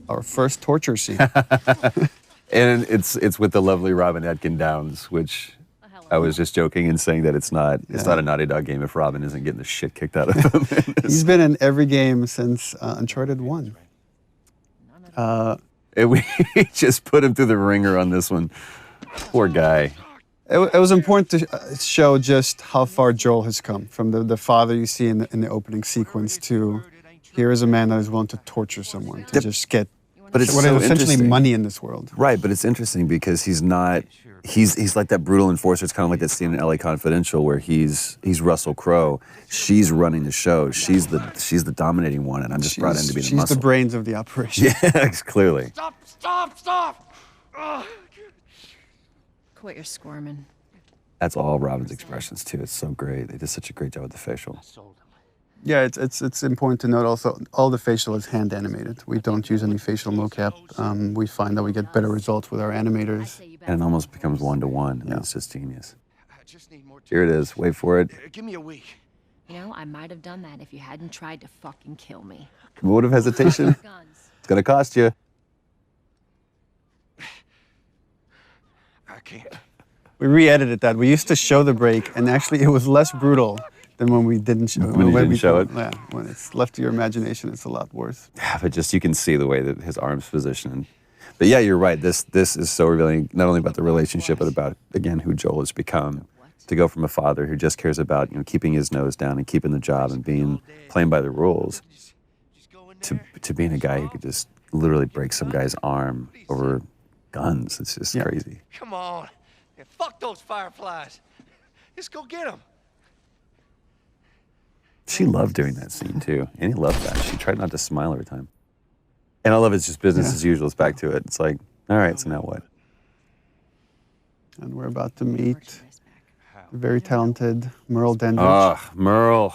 our first torture scene. And it's with the lovely Robin Atkin Downes, which I was just joking and saying that it's not a Naughty Dog game if Robin isn't getting the shit kicked out of him. He's been in every game since Uncharted 1. We just put him through the ringer on this one. Poor guy. It was important to show just how far Joel has come from the father you see in the opening sequence to here is a man that is willing to torture someone to just get what is essentially money in this world. Right, but it's interesting because he's like that brutal enforcer. It's kind of like that scene in LA Confidential where he's Russell Crowe. She's running the show. She's the dominating one, and I'm just brought in to be the muscle. She's the brains of the operation. Yeah, clearly. Stop! Ugh. Quit your squirming. That's all Robin's expressions too. It's so great. They did such a great job with the facial. Yeah, it's important to note also all the facial is hand animated. We don't use any facial mocap. We find that we get better results with our animators. And it almost becomes one-to-one. I mean, it's just genius. Here it is. Wait for it. Give me a week. You know, I might have done that if you hadn't tried to fucking kill me. Vote of hesitation. It's gonna cost you. I can't. We re-edited that. We used to show the break, and actually it was less brutal than when we didn't show it. When you didn't show it? Yeah, when it's left to your imagination, it's a lot worse. Yeah, but just you can see the way that his arm's positioned. But yeah, you're right. This is so revealing, not only about the relationship, but about, again, who Joel has become. To go from a father who just cares about, keeping his nose down and keeping the job and playing by the rules, to being a guy who could just literally break some guy's arm over guns. It's just crazy. Come on. Yeah, fuck those fireflies. Just go get them. She loved doing that scene too, and he loved that. She tried not to smile every time. And I love it's just business as usual. It's back to it. It's like, all right, so now what? And we're about to meet the very talented Merle Dandridge. Ah, Merle.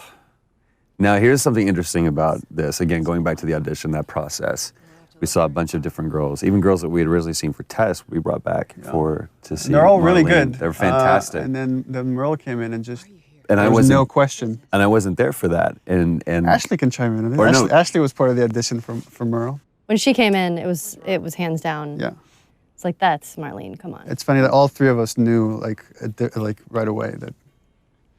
Now, here's something interesting about this. Again, going back to the audition, that process. We saw a bunch of different girls, even girls that we had originally seen for Tess, we brought back to see. And they're all really Marlene. good. They're fantastic. And then Merle came in and just, and there was no question. And I wasn't there for that. And Ashley can chime in on it. Ashley was part of the audition for Merle. When she came in, it was hands down. Yeah. It's like, that's Marlene, come on. It's funny that all three of us knew like right away that,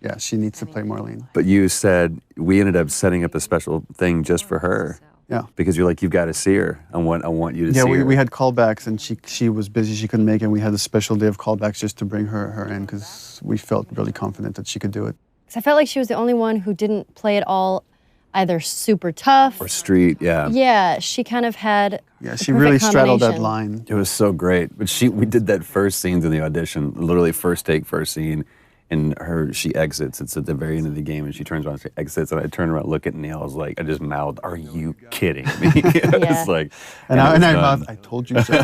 yeah, she needs to play Marlene. But you said we ended up setting up a special thing just for her. Yeah. Because you're like, you've got to see her. I want you to see her. Yeah, we had callbacks and she was busy, she couldn't make it. We had a special day of callbacks just to bring her in because we felt really confident that she could do it. Because I felt like she was the only one who didn't play it all either super tough or street, yeah. Yeah, she kind of had she really straddled that line. It was so great. But we did that first scene in the audition, literally first take, first scene, and she exits. It's at the very end of the game, and she turns around, she exits, and I turned around, look at Neil, I was like, I just mouthed, "Are you kidding me?" It's like, and I told you so.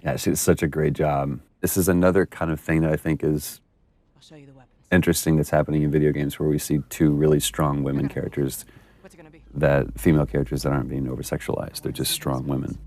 Yeah, she did such a great job. This is another kind of thing that I think is interesting that's happening in video games where we see two really strong women characters, female characters that aren't being over-sexualized. They're just strong women.